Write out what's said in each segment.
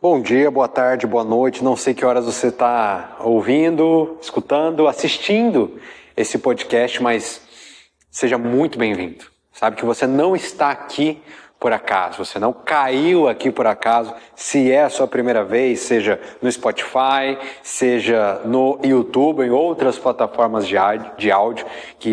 Bom dia, boa tarde, boa noite. Não sei que horas você está ouvindo, escutando, assistindo esse podcast, mas seja muito bem-vindo. Sabe que você não está aqui por acaso, você não caiu aqui por acaso. Se é a sua primeira vez, seja no Spotify, seja no YouTube, em outras plataformas de áudio, que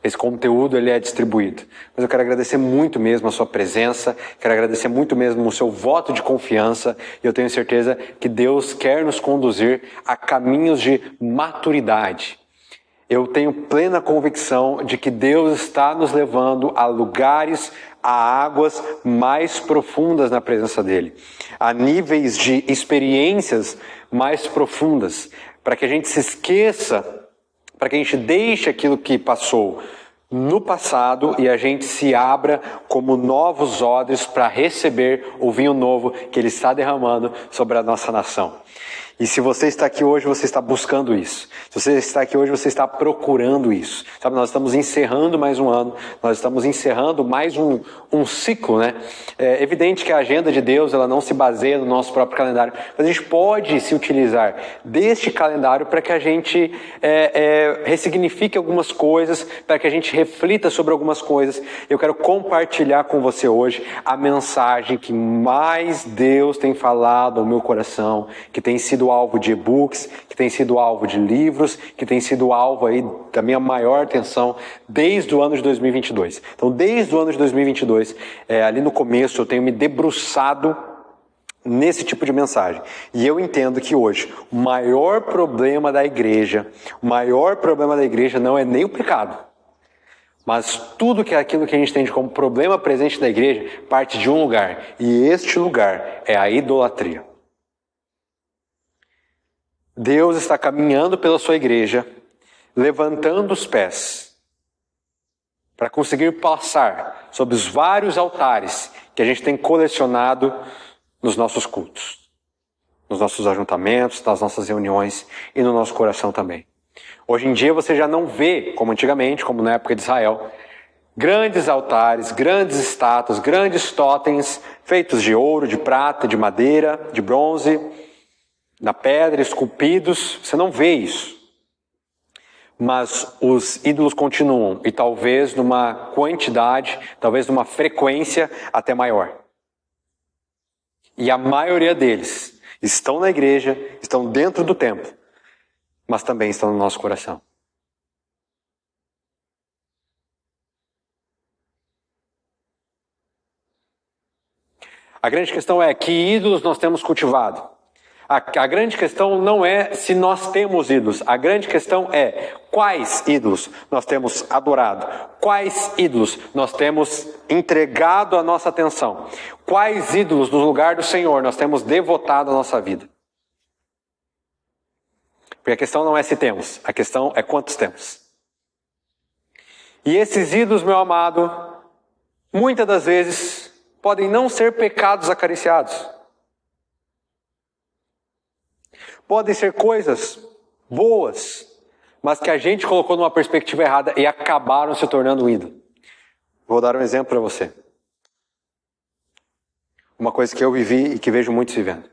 esse conteúdo ele é distribuído. Mas eu quero agradecer muito mesmo a sua presença, quero agradecer muito mesmo o seu voto de confiança, e eu tenho certeza que Deus quer nos conduzir a caminhos de maturidade. Eu tenho plena convicção de que Deus está nos levando a lugares, a águas mais profundas na presença dEle, a níveis de experiências mais profundas, para que a gente se esqueça, para que a gente deixe aquilo que passou no passado e a gente se abra como novos odres para receber o vinho novo que Ele está derramando sobre a nossa nação. E se você está aqui hoje, você está buscando isso. Se você está aqui hoje, você está procurando isso. Sabe, nós estamos encerrando mais um ano, nós estamos encerrando mais um ciclo, né? É evidente que a agenda de Deus, ela não se baseia no nosso próprio calendário, mas a gente pode se utilizar deste calendário para que a gente ressignifique algumas coisas, para que a gente reflita sobre algumas coisas. Eu quero compartilhar com você hoje a mensagem que mais Deus tem falado ao meu coração, que tem sido alvo de e-books, que tem sido alvo de livros, que tem sido alvo aí da minha maior atenção desde o ano de 2022. Então, desde o ano de 2022, ali no começo, eu tenho me debruçado nesse tipo de mensagem. E eu entendo que hoje, o maior problema da igreja não é nem o pecado, mas tudo que é aquilo que a gente tem como problema presente da igreja parte de um lugar. E este lugar é a idolatria. Deus está caminhando pela sua igreja, levantando os pés, para conseguir passar sobre os vários altares que a gente tem colecionado nos nossos cultos, nos nossos ajuntamentos, nas nossas reuniões e no nosso coração também. Hoje em dia você já não vê, como antigamente, como na época de Israel, grandes altares, grandes estátuas, grandes totens feitos de ouro, de prata, de madeira, de bronze, na pedra, esculpidos. Você não vê isso. Mas os ídolos continuam, e talvez numa quantidade, talvez numa frequência até maior. E a maioria deles estão na igreja, estão dentro do templo, mas também estão no nosso coração. A grande questão é: que ídolos nós temos cultivado? A grande questão não é se nós temos ídolos. A grande questão é quais ídolos nós temos adorado. Quais ídolos nós temos entregado a nossa atenção. Quais ídolos no lugar do Senhor nós temos devotado a nossa vida. Porque a questão não é se temos, a questão é quantos temos. E esses ídolos, meu amado, muitas das vezes podem não ser pecados acariciados. Podem ser coisas boas, mas que a gente colocou numa perspectiva errada e acabaram se tornando um ídolo. Vou dar um exemplo para você. Uma coisa que eu vivi e que vejo muitos vivendo.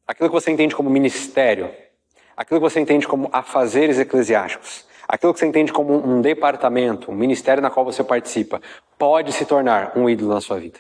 Aquilo que você entende como ministério, aquilo que você entende como afazeres eclesiásticos, aquilo que você entende como um departamento, um ministério na qual você participa, pode se tornar um ídolo na sua vida.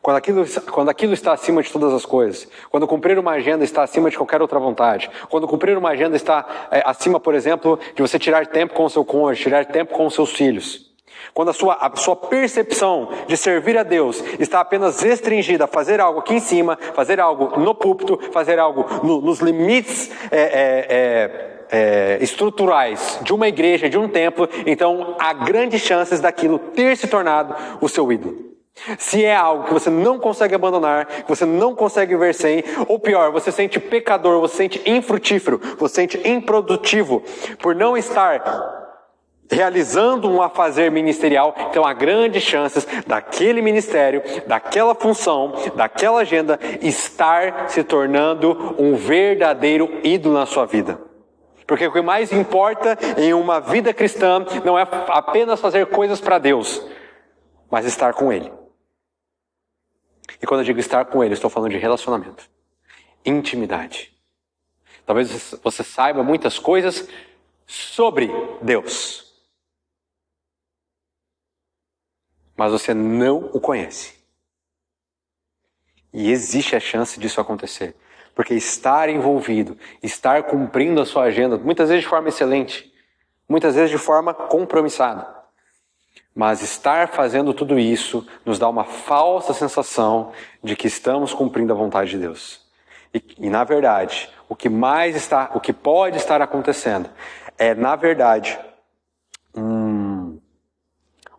Quando aquilo está acima de todas as coisas, quando cumprir uma agenda está acima de qualquer outra vontade, quando cumprir uma agenda está acima, por exemplo, de você tirar tempo com o seu cônjuge, tirar tempo com os seus filhos, quando a sua percepção de servir a Deus está apenas restringida a fazer algo aqui em cima, fazer algo no púlpito, fazer algo nos limites estruturais de uma igreja, de um templo, então há grandes chances daquilo ter se tornado o seu ídolo. Se é algo que você não consegue abandonar, que você não consegue ver sem, ou pior, você se sente pecador, você se sente infrutífero, você se sente improdutivo por não estar realizando um afazer ministerial, então há grandes chances daquele ministério, daquela função, daquela agenda estar se tornando um verdadeiro ídolo na sua vida. Porque o que mais importa em uma vida cristã não é apenas fazer coisas para Deus, mas estar com Ele. E quando eu digo estar com Ele, eu estou falando de relacionamento, intimidade. Talvez você saiba muitas coisas sobre Deus, mas você não o conhece. E existe a chance disso acontecer. Porque estar envolvido, estar cumprindo a sua agenda, muitas vezes de forma excelente, muitas vezes de forma compromissada. Mas estar fazendo tudo isso nos dá uma falsa sensação de que estamos cumprindo a vontade de Deus. E na verdade, o que pode estar acontecendo é, na verdade, um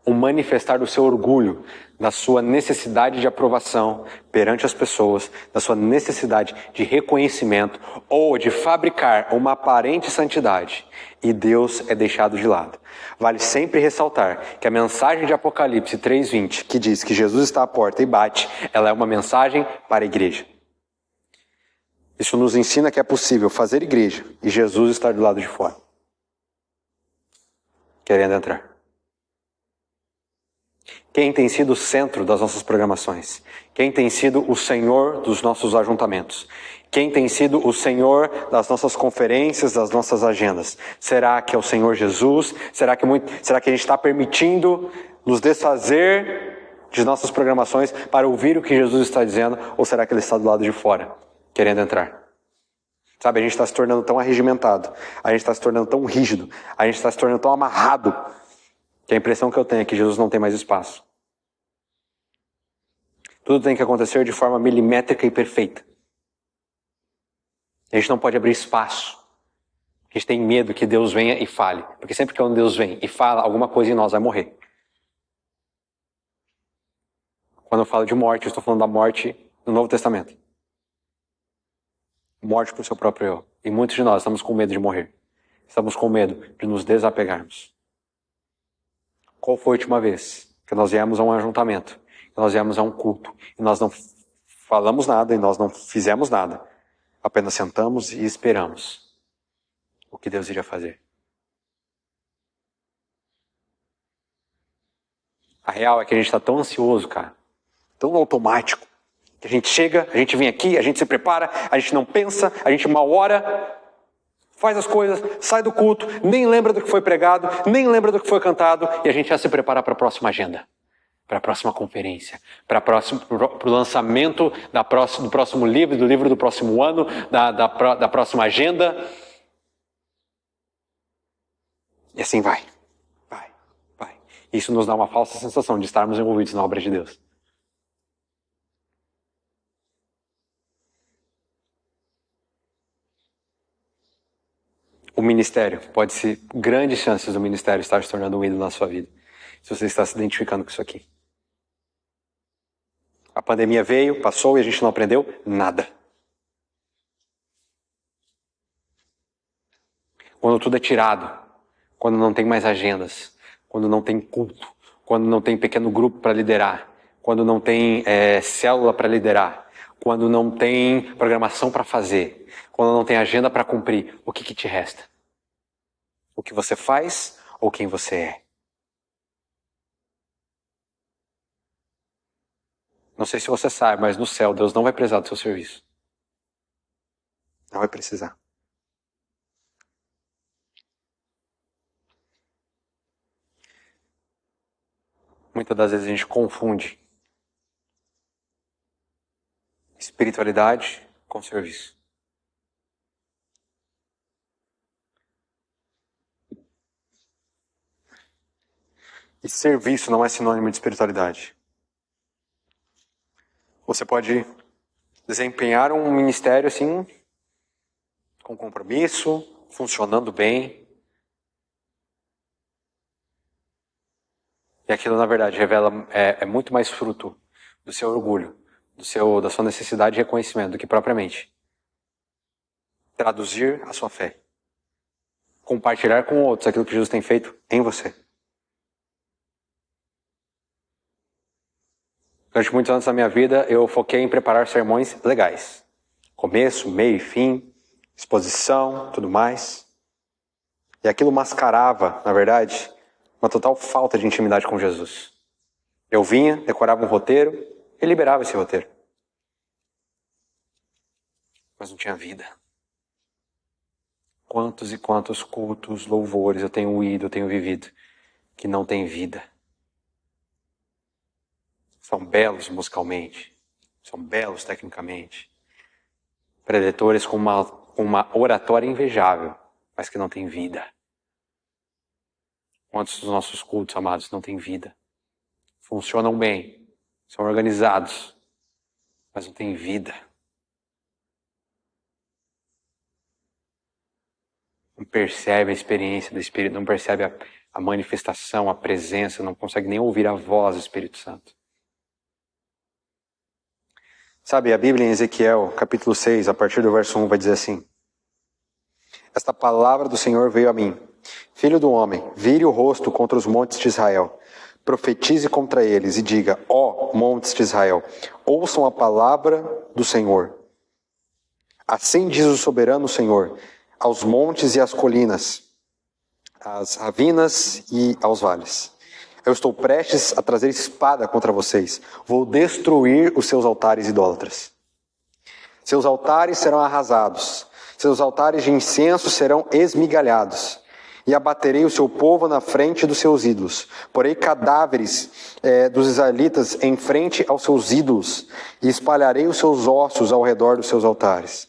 manifestar do seu orgulho, da sua necessidade de aprovação perante as pessoas, da sua necessidade de reconhecimento ou de fabricar uma aparente santidade, e Deus é deixado de lado. Vale sempre ressaltar que a mensagem de Apocalipse 3:20, que diz que Jesus está à porta e bate, ela é uma mensagem para a igreja. Isso nos ensina que é possível fazer igreja e Jesus estar do lado de fora, querendo entrar. Quem tem sido o centro das nossas programações? Quem tem sido o Senhor dos nossos ajuntamentos? Quem tem sido o Senhor das nossas conferências, das nossas agendas? Será que é o Senhor Jesus? Será que a gente está permitindo nos desfazer de nossas programações para ouvir o que Jesus está dizendo? Ou será que Ele está do lado de fora, querendo entrar? Sabe, a gente está se tornando tão arregimentado, a gente está se tornando tão rígido, a gente está se tornando tão amarrado, que a impressão que eu tenho é que Jesus não tem mais espaço. Tudo tem que acontecer de forma milimétrica e perfeita. A gente não pode abrir espaço. A gente tem medo que Deus venha e fale. Porque sempre que Deus vem e fala, alguma coisa em nós vai morrer. Quando eu falo de morte, eu estou falando da morte no Novo Testamento. Morte por seu próprio eu. E muitos de nós estamos com medo de morrer. Estamos com medo de nos desapegarmos. Qual foi a última vez que nós viemos a um ajuntamento, que nós viemos a um culto, e nós não falamos nada, e nós não fizemos nada, apenas sentamos e esperamos o que Deus iria fazer? A real é que a gente está tão ansioso, cara, tão automático, que a gente chega, a gente vem aqui, a gente se prepara, a gente não pensa, a gente mal ora, faz as coisas, sai do culto, nem lembra do que foi pregado, nem lembra do que foi cantado, e a gente já se prepara para a próxima agenda, para a próxima conferência, para o lançamento do próximo livro, do livro do próximo ano, da próxima agenda. E assim vai. Isso nos dá uma falsa sensação de estarmos envolvidos na obra de Deus. O ministério, pode ser grandes chances do ministério estar se tornando um ídolo na sua vida, se você está se identificando com isso aqui. A pandemia veio, passou e a gente não aprendeu nada. Quando tudo é tirado, quando não tem mais agendas, quando não tem culto, quando não tem pequeno grupo para liderar, quando não tem célula para liderar, quando não tem programação para fazer, quando não tem agenda para cumprir, o que te resta? O que você faz ou quem você é? Não sei se você sabe, mas no céu Deus não vai precisar do seu serviço. Não vai precisar. Muitas das vezes a gente confunde espiritualidade com serviço. E serviço não é sinônimo de espiritualidade. Você pode desempenhar um ministério assim, com compromisso, funcionando bem. E aquilo, na verdade, é muito mais fruto do seu orgulho, da sua necessidade de reconhecimento, do que propriamente traduzir a sua fé. Compartilhar com outros aquilo que Jesus tem feito em você. Durante muitos anos da minha vida, eu foquei em preparar sermões legais. Começo, meio e fim, exposição, tudo mais. E aquilo mascarava, na verdade, uma total falta de intimidade com Jesus. Eu vinha, decorava um roteiro e liberava esse roteiro. Mas não tinha vida. Quantos e quantos cultos, louvores eu tenho ido, eu tenho vivido, que não tem vida. São belos musicalmente, são belos tecnicamente, predetores com uma oratória invejável, mas que não tem vida. Quantos dos nossos cultos, amados, não têm vida? Funcionam bem, são organizados, mas não têm vida. Não percebe a experiência do Espírito, não percebe a manifestação, a presença, não consegue nem ouvir a voz do Espírito Santo. Sabe, a Bíblia em Ezequiel, capítulo 6, a partir do verso 1, vai dizer assim: esta palavra do Senhor veio a mim. Filho do homem, vire o rosto contra os montes de Israel. Profetize contra eles e diga: ó montes de Israel, ouçam a palavra do Senhor. Assim diz o soberano Senhor, aos montes e às colinas, às ravinas e aos vales. Eu estou prestes a trazer espada contra vocês. Vou destruir os seus altares idólatras. Seus altares serão arrasados. Seus altares de incenso serão esmigalhados. E abaterei o seu povo na frente dos seus ídolos. Porei cadáveres dos israelitas em frente aos seus ídolos. E espalharei os seus ossos ao redor dos seus altares.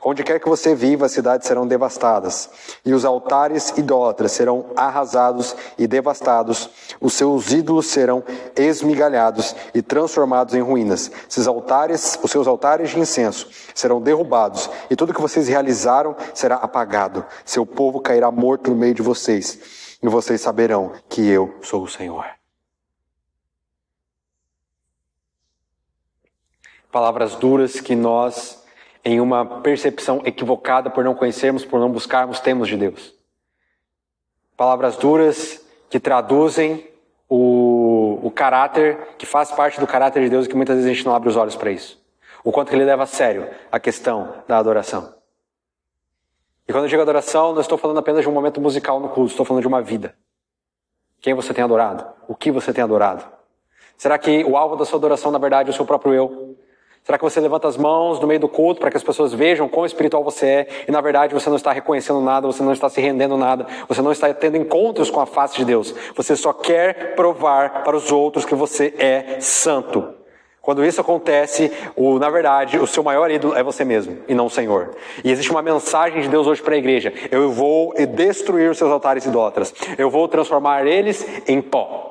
Onde quer que você viva, as cidades serão devastadas, e os altares idólatras serão arrasados e devastados, os seus ídolos serão esmigalhados e transformados em ruínas. Os seus altares de incenso serão derrubados, e tudo que vocês realizaram será apagado. Seu povo cairá morto no meio de vocês, e vocês saberão que eu sou o Senhor. Palavras duras que nós, em uma percepção equivocada por não conhecermos, por não buscarmos, temos de Deus. Palavras duras que traduzem o caráter, que faz parte do caráter de Deus e que muitas vezes a gente não abre os olhos para isso. O quanto que ele leva a sério a questão da adoração. E quando eu digo adoração, não estou falando apenas de um momento musical no culto, estou falando de uma vida. Quem você tem adorado? O que você tem adorado? Será que o alvo da sua adoração, na verdade, é o seu próprio eu? Será que você levanta as mãos no meio do culto para que as pessoas vejam quão espiritual você é e na verdade você não está reconhecendo nada, você não está se rendendo nada, você não está tendo encontros com a face de Deus. Você só quer provar para os outros que você é santo. Quando isso acontece, na verdade, o seu maior ídolo é você mesmo e não o Senhor. E existe uma mensagem de Deus hoje para a igreja: eu vou destruir os seus altares idólatras, eu vou transformar eles em pó.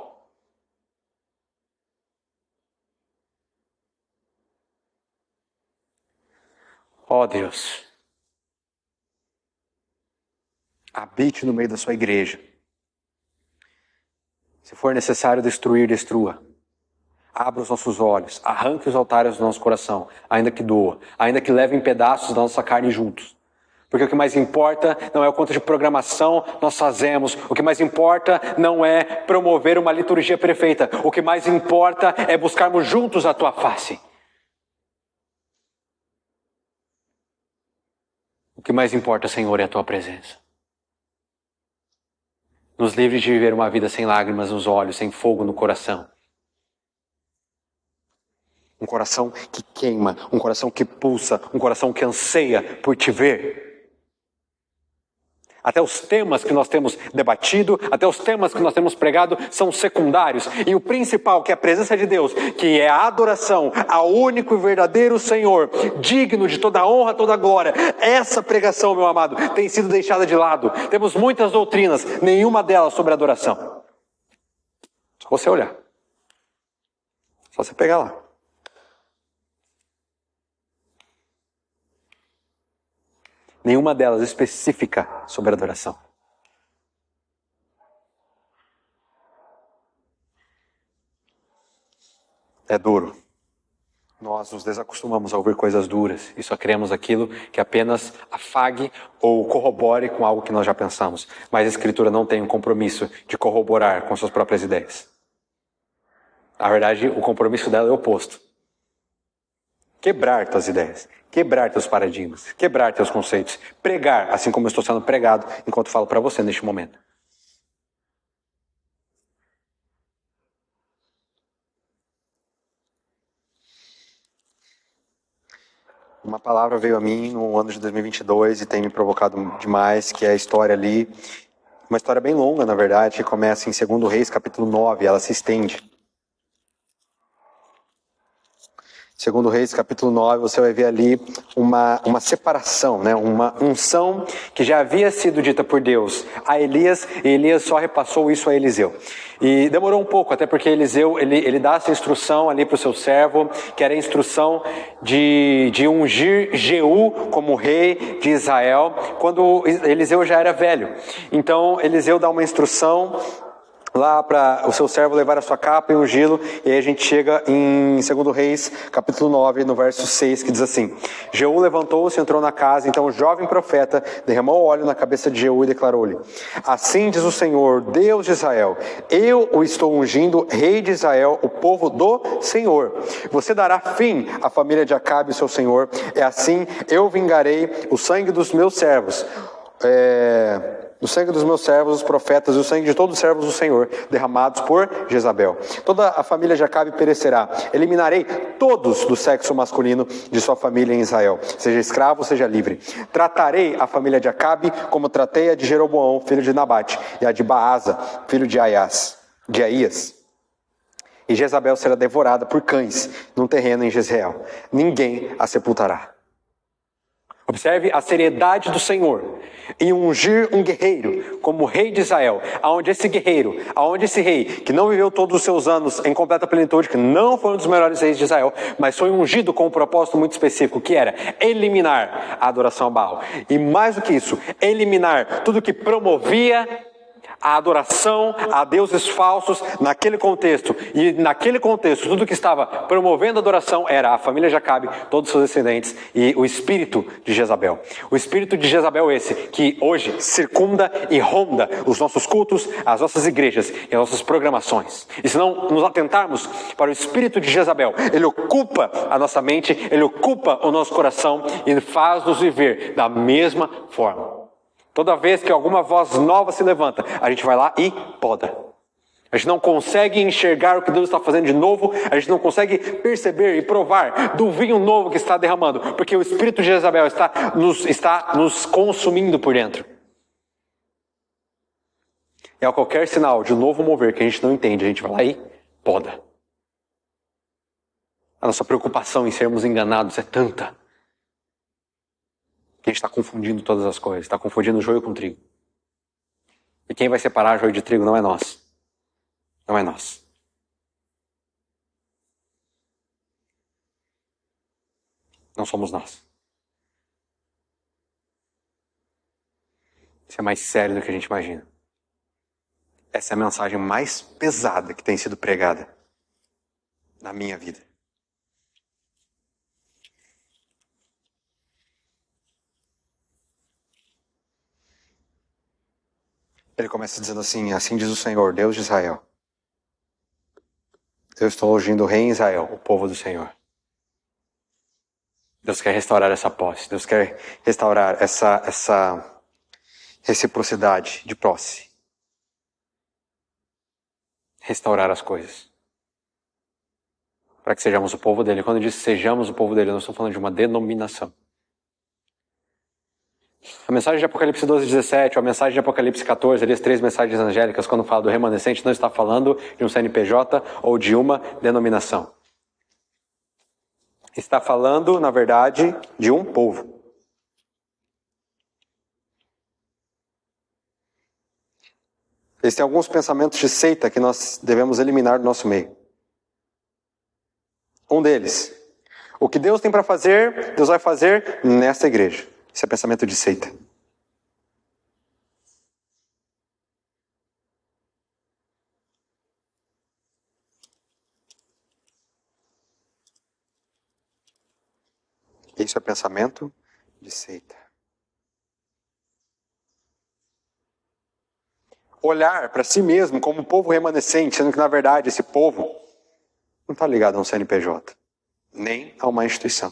Ó Deus, habite no meio da sua igreja. Se for necessário destruir, destrua. Abra os nossos olhos, arranque os altares do nosso coração, ainda que doa, ainda que leve em pedaços da nossa carne juntos. Porque o que mais importa não é o quanto de programação nós fazemos, o que mais importa não é promover uma liturgia perfeita, o que mais importa é buscarmos juntos a tua face. O que mais importa, Senhor, é a tua presença. Nos livre de viver uma vida sem lágrimas nos olhos, sem fogo no coração. Um coração que queima, um coração que pulsa, um coração que anseia por te ver. Até os temas que nós temos debatido, até os temas que nós temos pregado são secundários. E o principal, que é a presença de Deus, que é a adoração ao único e verdadeiro Senhor, digno de toda a honra, toda a glória. Essa pregação, meu amado, tem sido deixada de lado. Temos muitas doutrinas, nenhuma delas sobre adoração. Só você olhar. Só você pegar lá. Nenhuma delas específica sobre adoração. É duro. Nós nos desacostumamos a ouvir coisas duras e só queremos aquilo que apenas afague ou corrobore com algo que nós já pensamos. Mas a Escritura não tem um compromisso de corroborar com suas próprias ideias. Na verdade, o compromisso dela é o oposto. Quebrar tuas ideias, quebrar teus paradigmas, quebrar teus conceitos, pregar, assim como eu estou sendo pregado enquanto falo para você neste momento. Uma palavra veio a mim no ano de 2022 e tem me provocado demais, que é a história ali, uma história bem longa, na verdade, que começa em 2 Reis, capítulo 9, ela se estende. 2 Reis, capítulo 9, você vai ver ali uma separação, né? Uma unção que já havia sido dita por Deus a Elias, e Elias só repassou isso a Eliseu. E demorou um pouco, até porque Eliseu, ele dá essa instrução ali para o seu servo, que era a instrução de ungir Jeú como rei de Israel, quando Eliseu já era velho. Então, Eliseu dá uma instrução lá para o seu servo levar a sua capa e ungí-lo, e aí a gente chega em 2 Reis, capítulo 9, no verso 6, que diz assim: Jeú levantou-se e entrou na casa, então o jovem profeta derramou óleo na cabeça de Jeú e declarou-lhe: Assim diz o Senhor, Deus de Israel, eu o estou ungindo, rei de Israel, o povo do Senhor. Você dará fim à família de Acabe, seu senhor, é assim eu vingarei o sangue dos meus servos, o sangue dos meus servos, os profetas, e o sangue de todos os servos do Senhor, derramados por Jezabel. Toda a família de Acabe perecerá. Eliminarei todos do sexo masculino de sua família em Israel, seja escravo, seja livre. Tratarei a família de Acabe como tratei a de Jeroboão, filho de Nabate, e a de Baasa, filho de Aías. E Jezabel será devorada por cães num terreno em Jezreel. Ninguém a sepultará. Observe a seriedade do Senhor em ungir um guerreiro como rei de Israel, aonde esse guerreiro, aonde esse rei, que não viveu todos os seus anos em completa plenitude, que não foi um dos melhores reis de Israel, mas foi ungido com um propósito muito específico, que era eliminar a adoração a Baal. E mais do que isso, eliminar tudo que promovia a adoração a deuses falsos naquele contexto. E naquele contexto, tudo que estava promovendo a adoração era a família de Acabe, todos os seus descendentes, e o espírito de Jezabel. O espírito de Jezabel esse, que hoje circunda e ronda os nossos cultos, as nossas igrejas e as nossas programações. E se não nos atentarmos para o espírito de Jezabel, ele ocupa a nossa mente, ele ocupa o nosso coração e faz-nos viver da mesma forma. Toda vez que alguma voz nova se levanta, a gente vai lá e poda. A gente não consegue enxergar o que Deus está fazendo de novo, a gente não consegue perceber e provar do vinho novo que está derramando, porque o espírito de Jezabel está nos consumindo por dentro. E a qualquer sinal de um novo mover que a gente não entende, a gente vai lá e poda. A nossa preocupação em sermos enganados é tanta que a gente está confundindo todas as coisas, está confundindo joio com trigo. E quem vai separar joio de trigo não é nós. Não é nós. Não somos nós. Isso é mais sério do que a gente imagina. Essa é a mensagem mais pesada que tem sido pregada na minha vida. Ele começa dizendo assim: assim diz o Senhor, Deus de Israel. Eu estou ungindo o rei em Israel, o povo do Senhor. Deus quer restaurar essa posse. Deus quer restaurar essa reciprocidade de posse. Restaurar as coisas. Para que sejamos o povo dele. Quando eu disse sejamos o povo dele, eu não estou falando de uma denominação. A mensagem de Apocalipse 12:17, ou a mensagem de Apocalipse 14, ali as 3 mensagens angélicas, quando fala do remanescente, não está falando de um CNPJ ou de uma denominação. Está falando, na verdade, de um povo. Existem alguns pensamentos de seita que nós devemos eliminar do nosso meio. Um deles: o que Deus tem para fazer, Deus vai fazer nesta igreja. Esse é pensamento de seita. Isso é pensamento de seita. Olhar para si mesmo como um povo remanescente, sendo que na verdade esse povo não está ligado a um CNPJ, nem a uma instituição.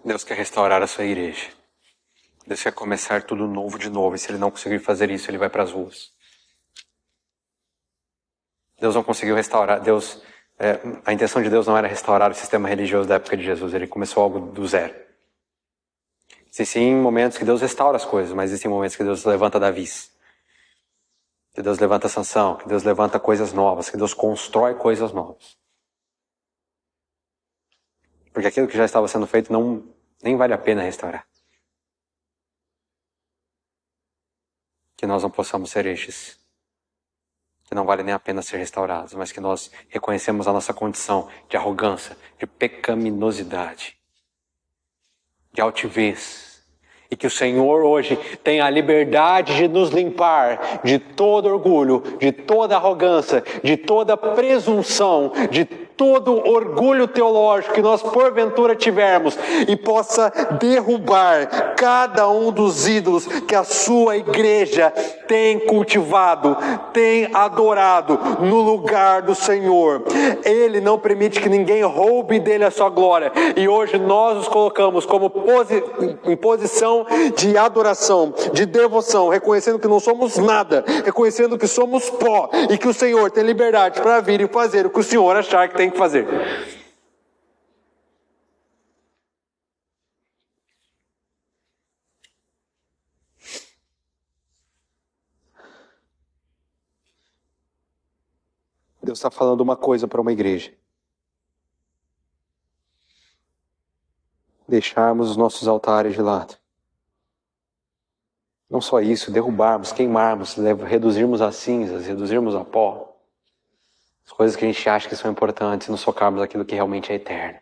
Deus quer restaurar a sua igreja. Deus quer começar tudo novo de novo. E se Ele não conseguir fazer isso, Ele vai para as ruas. Deus não conseguiu restaurar. A intenção de Deus não era restaurar o sistema religioso da época de Jesus. Ele começou algo do zero. Existem momentos que Deus restaura as coisas, mas existem momentos que Deus levanta Davis. Que Deus levanta Sansão, que Deus levanta coisas novas, que Deus constrói coisas novas. Porque aquilo que já estava sendo feito nem vale a pena restaurar. Que nós não possamos ser estes, que não vale nem a pena ser restaurados, mas que nós reconhecemos a nossa condição de arrogância, de pecaminosidade, de altivez. E que o Senhor hoje tenha a liberdade de nos limpar de todo orgulho, de toda arrogância, de toda presunção, de todo orgulho teológico que nós porventura tivermos e possa derrubar cada um dos ídolos que a sua igreja tem cultivado, tem adorado no lugar do Senhor. Ele não permite que ninguém roube dele a sua glória. E hoje nós nos colocamos como em posição de adoração, de devoção, reconhecendo que não somos nada, reconhecendo que somos pó e que o Senhor tem liberdade para vir e fazer o que o Senhor achar que tem que fazer. Deus está falando uma coisa para uma igreja. Deixarmos os nossos altares de lado. Não só isso, derrubarmos, queimarmos, reduzirmos a cinzas, reduzirmos a pó. As coisas que a gente acha que são importantes, nos focarmos naquilo que realmente é eterno.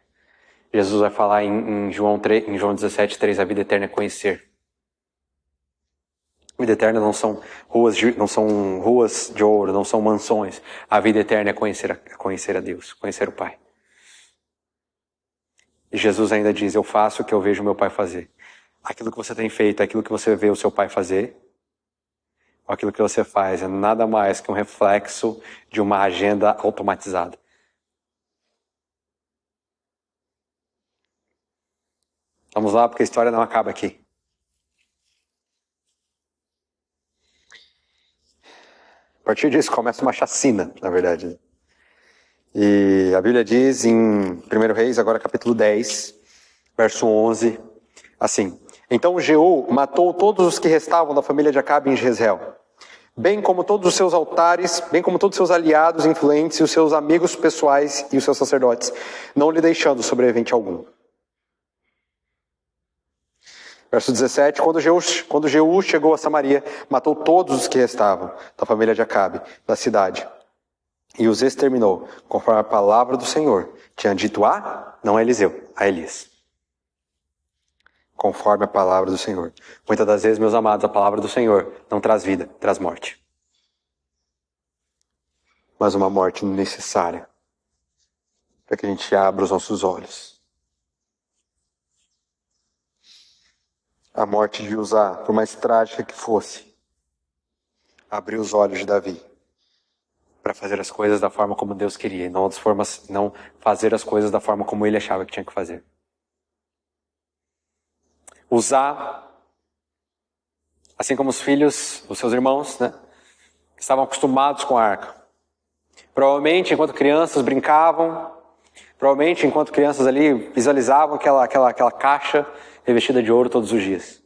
Jesus vai falar em João 17:3, a vida eterna é conhecer. A vida eterna não são ruas de ouro, não são mansões. A vida eterna é conhecer a Deus, conhecer o Pai. E Jesus ainda diz, eu faço o que eu vejo o meu Pai fazer. Aquilo que você tem feito, aquilo que você vê o seu Pai fazer, ou aquilo que você faz é nada mais que um reflexo de uma agenda automatizada. Vamos lá, porque a história não acaba aqui. A partir disso começa uma chacina, na verdade. E a Bíblia diz em 1 Reis, agora capítulo 10, verso 11, assim: Então Jeú matou todos os que restavam da família de Acabe em Jezreel, bem como todos os seus altares, bem como todos os seus aliados influentes e os seus amigos pessoais e os seus sacerdotes, não lhe deixando sobrevivente algum. Verso 17, quando Jeú chegou a Samaria, matou todos os que restavam da família de Acabe, da cidade, e os exterminou, conforme a palavra do Senhor tinha dito não a Eliseu, a Elias. Conforme a palavra do Senhor. Muitas das vezes, meus amados, a palavra do Senhor não traz vida, traz morte. Mas uma morte necessária para que a gente abra os nossos olhos. A morte de Uzá, por mais trágica que fosse, abriu os olhos de Davi para fazer as coisas da forma como Deus queria, e não fazer as coisas da forma como ele achava que tinha que fazer. Uzá, assim como os filhos, os seus irmãos, estavam acostumados com a arca. Provavelmente, enquanto crianças brincavam, provavelmente, enquanto crianças ali visualizavam aquela caixa revestida de ouro todos os dias.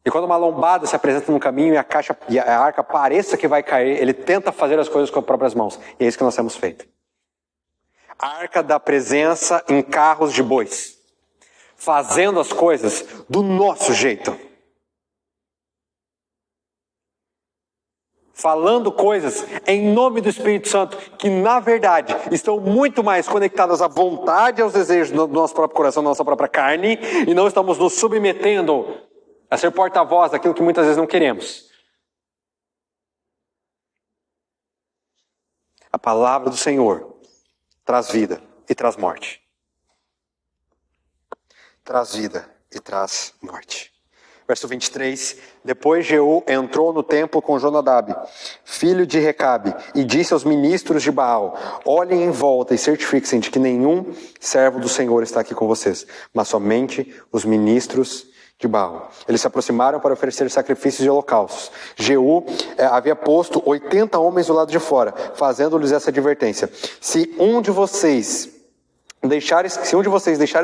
E quando uma lombada se apresenta no caminho e a arca pareça que vai cair, ele tenta fazer as coisas com as próprias mãos. E é isso que nós temos feito. A arca da presença em carros de bois. Fazendo as coisas do nosso jeito. Falando coisas em nome do Espírito Santo que, na verdade, estão muito mais conectadas à vontade e aos desejos do nosso próprio coração, da nossa própria carne, e não estamos nos submetendo a ser porta-voz daquilo que muitas vezes não queremos. A palavra do Senhor traz vida e traz morte. Traz vida e traz morte. Verso 23, depois Jeú entrou no templo com Jonadab, filho de Recabe, e disse aos ministros de Baal: olhem em volta e certifiquem-se de que nenhum servo do Senhor está aqui com vocês, mas somente os ministros de Baal. Eles se aproximaram para oferecer sacrifícios e holocaustos. Jeú havia posto 80 homens do lado de fora, fazendo-lhes essa advertência: se um de vocês deixar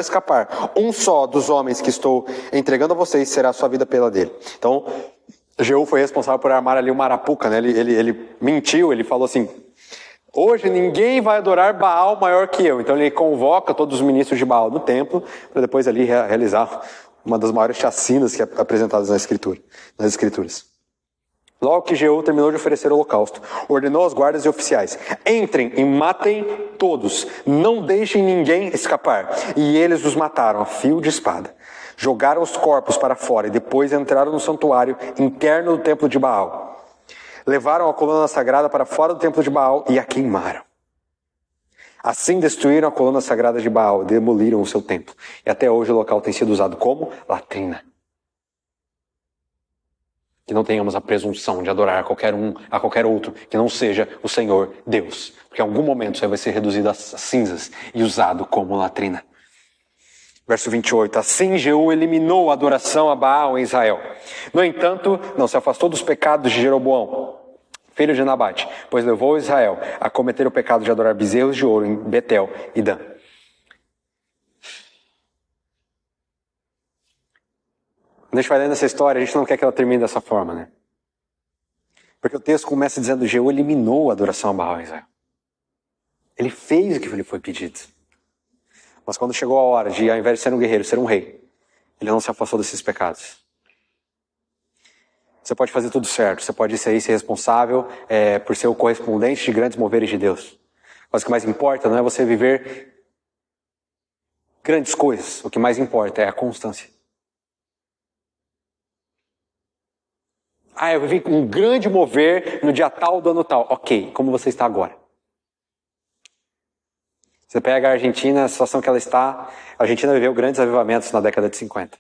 escapar um só dos homens que estou entregando a vocês, será a sua vida pela dele. Então, Jeú foi responsável por armar ali uma arapuca, né? Ele mentiu, ele falou assim: hoje ninguém vai adorar Baal maior que eu. Então ele convoca todos os ministros de Baal no templo, para depois ali realizar uma das maiores chacinas que é apresentadas nas escrituras. Logo que Jeú terminou de oferecer o holocausto, ordenou aos guardas e oficiais: entrem e matem todos, não deixem ninguém escapar. E eles os mataram a fio de espada. Jogaram os corpos para fora e depois entraram no santuário interno do templo de Baal. Levaram a coluna sagrada para fora do templo de Baal e a queimaram. Assim destruíram a coluna sagrada de Baal, demoliram o seu templo. E até hoje o local tem sido usado como latrina. Que não tenhamos a presunção de adorar a qualquer outro, que não seja o Senhor Deus. Porque em algum momento isso aí vai ser reduzido a cinzas e usado como latrina. Verso 28. Assim Jeú eliminou a adoração a Baal em Israel. No entanto, não se afastou dos pecados de Jeroboão, filho de Nabate, pois levou Israel a cometer o pecado de adorar bezerros de ouro em Betel e Dan. Quando a gente vai lendo essa história, a gente não quer que ela termine dessa forma, né? Porque o texto começa dizendo: Jeú eliminou a adoração a Baal em Israel. Ele fez o que lhe foi pedido. Mas quando chegou a hora de, ao invés de ser um guerreiro, ser um rei, ele não se afastou desses pecados. Você pode fazer tudo certo, você pode ser responsável por ser o correspondente de grandes moveres de Deus. Mas o que mais importa não é você viver grandes coisas. O que mais importa é a constância. Eu vivi um grande mover no dia tal do ano tal. Ok, como você está agora? Você pega a Argentina, a situação que ela está. A Argentina viveu grandes avivamentos na década de 50.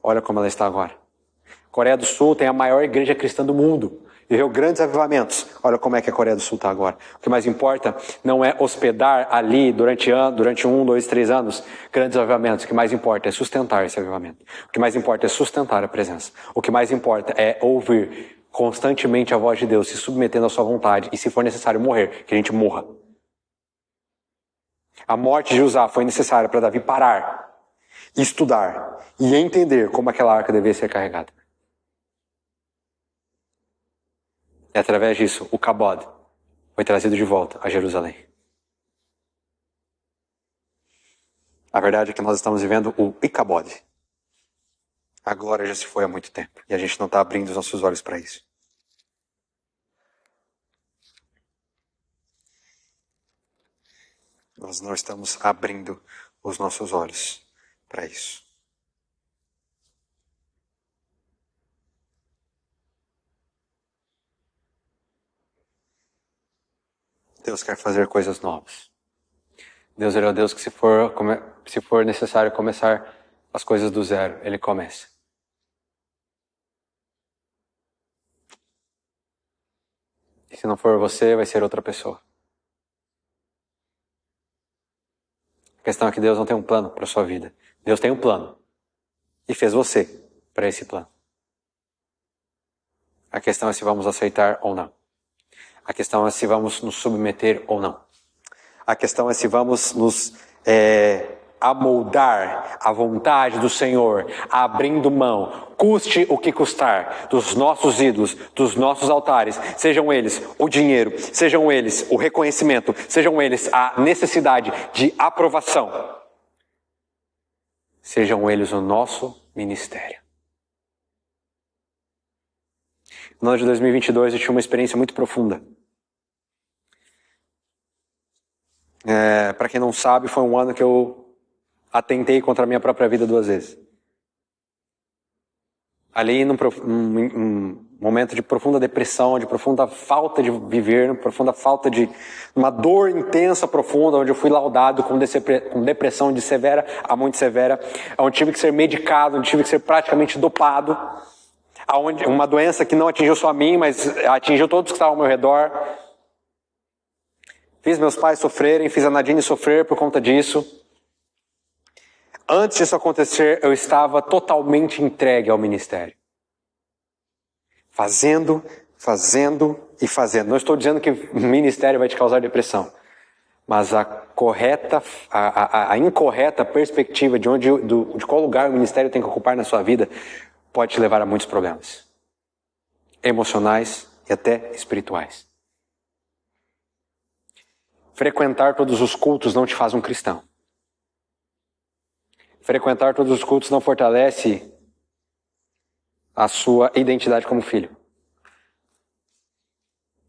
Olha como ela está agora. A Coreia do Sul tem a maior igreja cristã do mundo. Viveu grandes avivamentos. Olha como é que a Coreia do Sul está agora. O que mais importa não é hospedar ali durante 1, 2, 3 anos grandes avivamentos. O que mais importa é sustentar esse avivamento. O que mais importa é sustentar a presença. O que mais importa é ouvir constantemente a voz de Deus, se submetendo à sua vontade e, se for necessário, morrer, que a gente morra. A morte de Uzá foi necessária para Davi parar, estudar e entender como aquela arca devia ser carregada. E através disso, o Kabod foi trazido de volta a Jerusalém. A verdade é que nós estamos vivendo o Icabod. A glória já se foi há muito tempo e a gente não está abrindo os nossos olhos para isso. Nós não estamos abrindo os nossos olhos para isso. Deus quer fazer coisas novas. Deus é o Deus que se for necessário começar as coisas do zero, Ele começa. E se não for você, vai ser outra pessoa. A questão é que Deus não tem um plano para a sua vida. Deus tem um plano. E fez você para esse plano. A questão é se vamos aceitar ou não. A questão é se vamos nos submeter ou não. A questão é se vamos nos amoldar à vontade do Senhor, abrindo mão, custe o que custar, dos nossos ídolos, dos nossos altares, sejam eles o dinheiro, sejam eles o reconhecimento, sejam eles a necessidade de aprovação, sejam eles o nosso ministério. No ano de 2022 eu tive uma experiência muito profunda. Para quem não sabe, foi um ano que eu atentei contra a minha própria vida 2 vezes. Ali, momento de profunda depressão, de profunda falta de viver, profunda falta de uma dor intensa, profunda, onde eu fui laudado com depressão de severa a muito severa, onde tive que ser medicado, onde tive que ser praticamente dopado, onde uma doença que não atingiu só a mim, mas atingiu todos que estavam ao meu redor. Fiz meus pais sofrerem, fiz a Nadine sofrer por conta disso. Antes disso acontecer, eu estava totalmente entregue ao ministério. Fazendo e fazendo. Não estou dizendo que o ministério vai te causar depressão. Mas a incorreta perspectiva de qual lugar o ministério tem que ocupar na sua vida pode te levar a muitos problemas. Emocionais e até espirituais. Frequentar todos os cultos não te faz um cristão. Frequentar todos os cultos não fortalece a sua identidade como filho.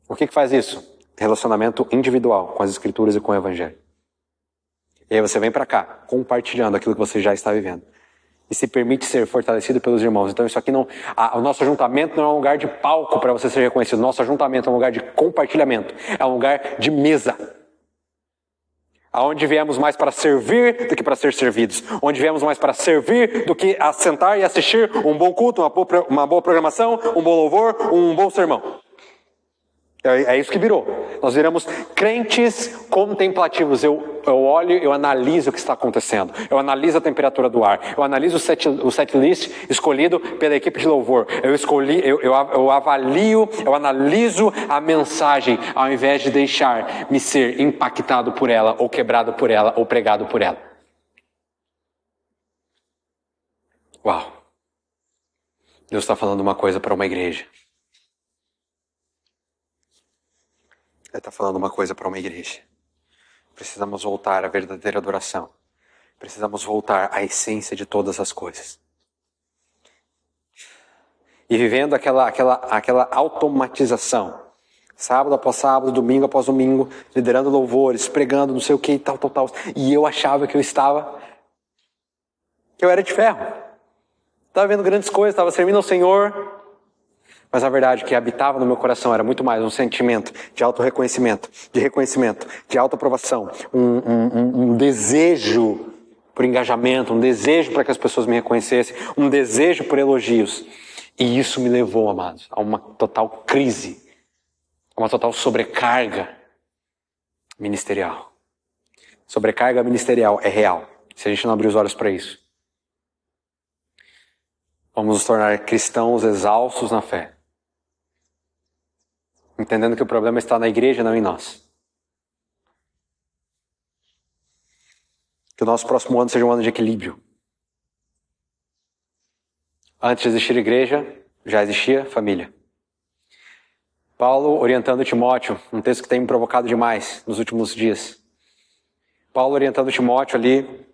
O que faz isso? Relacionamento individual com as Escrituras e com o Evangelho. E aí você vem para cá, compartilhando aquilo que você já está vivendo. E se permite ser fortalecido pelos irmãos. Então isso aqui não... o nosso ajuntamento não é um lugar de palco para você ser reconhecido. O nosso ajuntamento é um lugar de compartilhamento. É um lugar de mesa. Aonde viemos mais para servir do que para ser servidos. Onde viemos mais para servir do que a sentar e assistir um bom culto, uma boa programação, um bom louvor, um bom sermão. É isso que virou. Nós viramos crentes contemplativos. Eu olho, eu analiso o que está acontecendo. Eu analiso a temperatura do ar. Eu analiso o setlist escolhido pela equipe de louvor. Eu avalio, eu analiso a mensagem ao invés de deixar-me ser impactado por ela, ou quebrado por ela, ou pregado por ela. Uau! Deus está falando uma coisa para uma igreja. Ele está falando uma coisa para uma igreja. Precisamos voltar à verdadeira adoração. Precisamos voltar à essência de todas as coisas. E vivendo aquela automatização. Sábado após sábado, domingo após domingo, liderando louvores, pregando, não sei o que, tal. E eu achava que eu era de ferro. Estava vendo grandes coisas, estava servindo ao Senhor. Mas a verdade que habitava no meu coração era muito mais um sentimento de auto-reconhecimento, de autoaprovação, um desejo por engajamento, um desejo para que as pessoas me reconhecessem, um desejo por elogios. E isso me levou, amados, a uma total crise, a uma total sobrecarga ministerial. Sobrecarga ministerial é real, se a gente não abrir os olhos para isso. Vamos nos tornar cristãos exaustos na fé. Entendendo que o problema está na igreja, não em nós. Que o nosso próximo ano seja um ano de equilíbrio. Antes de existir igreja, já existia família. Paulo orientando Timóteo, um texto que tem me provocado demais nos últimos dias. Paulo orientando Timóteo ali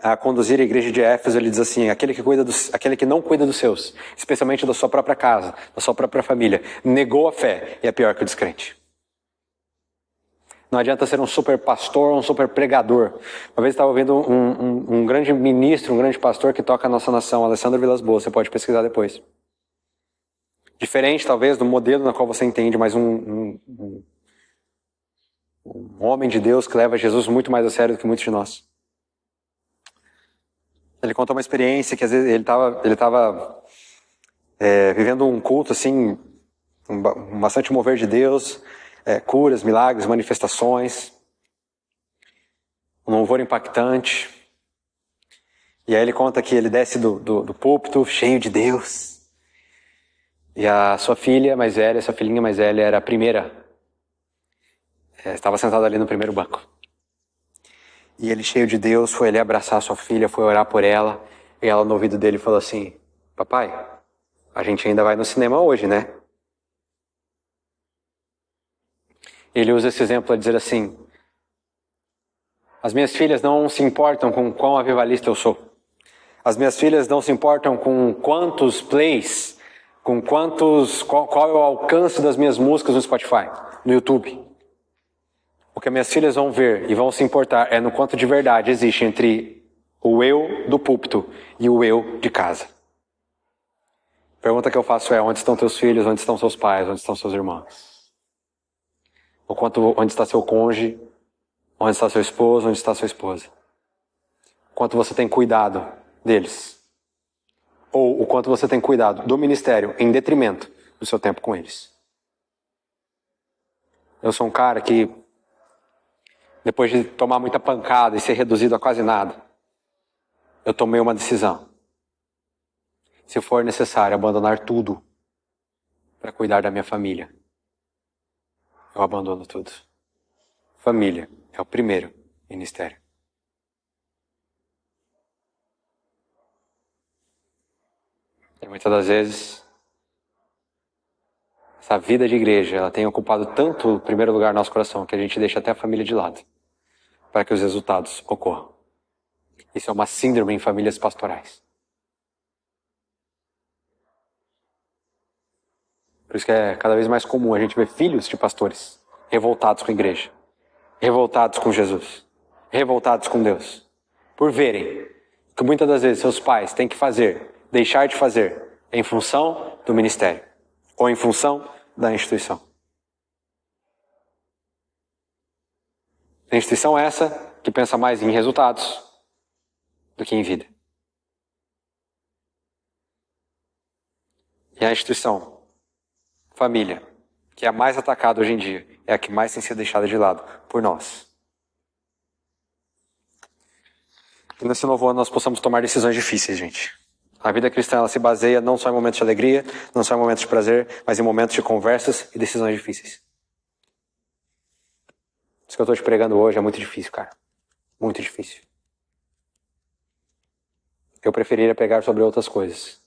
a conduzir a igreja de Éfeso, ele diz assim: aquele que não cuida dos seus, especialmente da sua própria casa, da sua própria família, negou a fé e é pior que o descrente. Não adianta ser um super pastor, um super pregador. Uma vez eu estava ouvindo um grande ministro, um grande pastor que toca a nossa nação, Alessandro Vilas Boas, você pode pesquisar depois. Diferente talvez do modelo na qual você entende, mas um homem de Deus que leva Jesus muito mais a sério do que muitos de nós. Ele contou uma experiência que às vezes ele estava vivendo um culto assim, bastante mover de Deus, curas, milagres, manifestações, um louvor impactante. E aí ele conta que ele desce do púlpito cheio de Deus. E a sua filhinha mais velha era a primeira. Estava sentada ali no primeiro banco. E ele, cheio de Deus, foi ali abraçar a sua filha, foi orar por ela. E ela, no ouvido dele, falou assim: papai, a gente ainda vai no cinema hoje, né? Ele usa esse exemplo a dizer assim: as minhas filhas não se importam com quão avivalista eu sou. As minhas filhas não se importam com quantos plays, qual é o alcance das minhas músicas no Spotify, no YouTube. O que minhas filhas vão ver e vão se importar é no quanto de verdade existe entre o eu do púlpito e o eu de casa. A pergunta que eu faço é: onde estão teus filhos? Onde estão seus pais? Onde estão seus irmãos? Onde está seu cônjuge? Onde está seu esposo? Onde está sua esposa? Quanto você tem cuidado deles? Ou o quanto você tem cuidado do ministério em detrimento do seu tempo com eles? Eu sou um cara que, depois de tomar muita pancada e ser reduzido a quase nada, eu tomei uma decisão. Se for necessário abandonar tudo para cuidar da minha família, eu abandono tudo. Família é o primeiro ministério. E muitas das vezes, essa vida de igreja, ela tem ocupado tanto o primeiro lugar no nosso coração que a gente deixa até a família de lado para que os resultados ocorram. Isso é uma síndrome em famílias pastorais. Por isso que é cada vez mais comum a gente ver filhos de pastores revoltados com a igreja, revoltados com Jesus, revoltados com Deus, por verem que muitas das vezes seus pais têm que fazer, deixar de fazer em função do ministério ou em função da instituição. A instituição é essa que pensa mais em resultados do que em vida. E a instituição, família, que é a mais atacada hoje em dia, é a que mais tem sido deixada de lado por nós. E nesse novo ano nós possamos tomar decisões difíceis, gente. A vida cristã, ela se baseia não só em momentos de alegria, não só em momentos de prazer, mas em momentos de conversas e decisões difíceis. Isso que eu estou te pregando hoje é muito difícil, cara. Muito difícil. Eu preferiria pregar sobre outras coisas,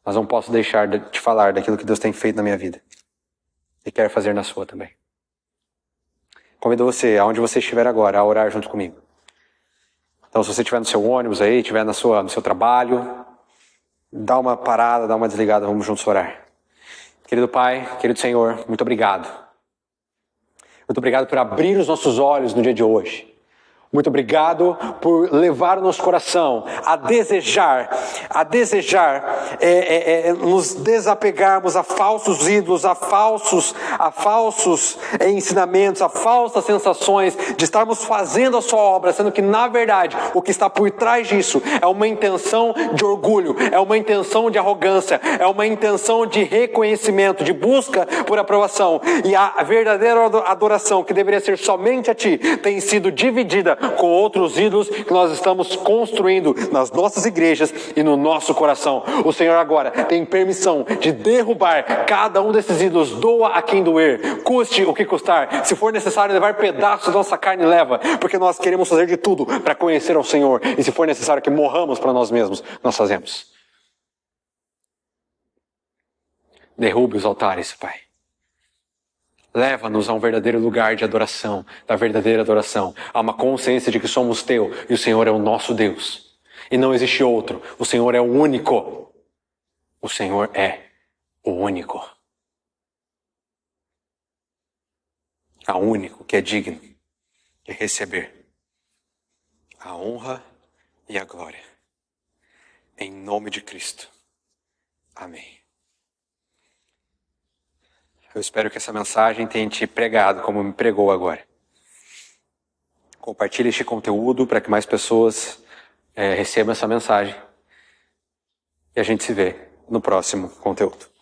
mas não posso deixar de te falar daquilo que Deus tem feito na minha vida e quer fazer na sua também. Convido você, aonde você estiver agora, a orar junto comigo. Então, se você estiver no seu ônibus aí, estiver no seu trabalho, dá uma parada, dá uma desligada, vamos juntos orar. Querido Pai, querido Senhor, muito obrigado. Muito obrigado por abrir os nossos olhos no dia de hoje. Muito obrigado por levar o nosso coração a desejar nos desapegarmos a falsos ídolos, a falsos ensinamentos, a falsas sensações de estarmos fazendo a sua obra, sendo que na verdade o que está por trás disso é uma intenção de orgulho, é uma intenção de arrogância, é uma intenção de reconhecimento, de busca por aprovação. E a verdadeira adoração, que deveria ser somente a Ti, tem sido dividida com outros ídolos que nós estamos construindo nas nossas igrejas e no nosso coração. O Senhor agora tem permissão de derrubar cada um desses ídolos, doa a quem doer, custe o que custar. Se for necessário levar pedaços da nossa carne, leva, porque nós queremos fazer de tudo para conhecer ao Senhor. E se for necessário que morramos para nós mesmos, nós fazemos. Derrube os altares, Pai. Leva-nos a um verdadeiro lugar de adoração, da verdadeira adoração, a uma consciência de que somos Teu e o Senhor é o nosso Deus. E não existe outro, o Senhor é o único. O Senhor é o único. A único que é digno de receber a honra e a glória. Em nome de Cristo. Amém. Eu espero que essa mensagem tenha te pregado como me pregou agora. Compartilhe este conteúdo para que mais pessoas recebam essa mensagem. E a gente se vê no próximo conteúdo.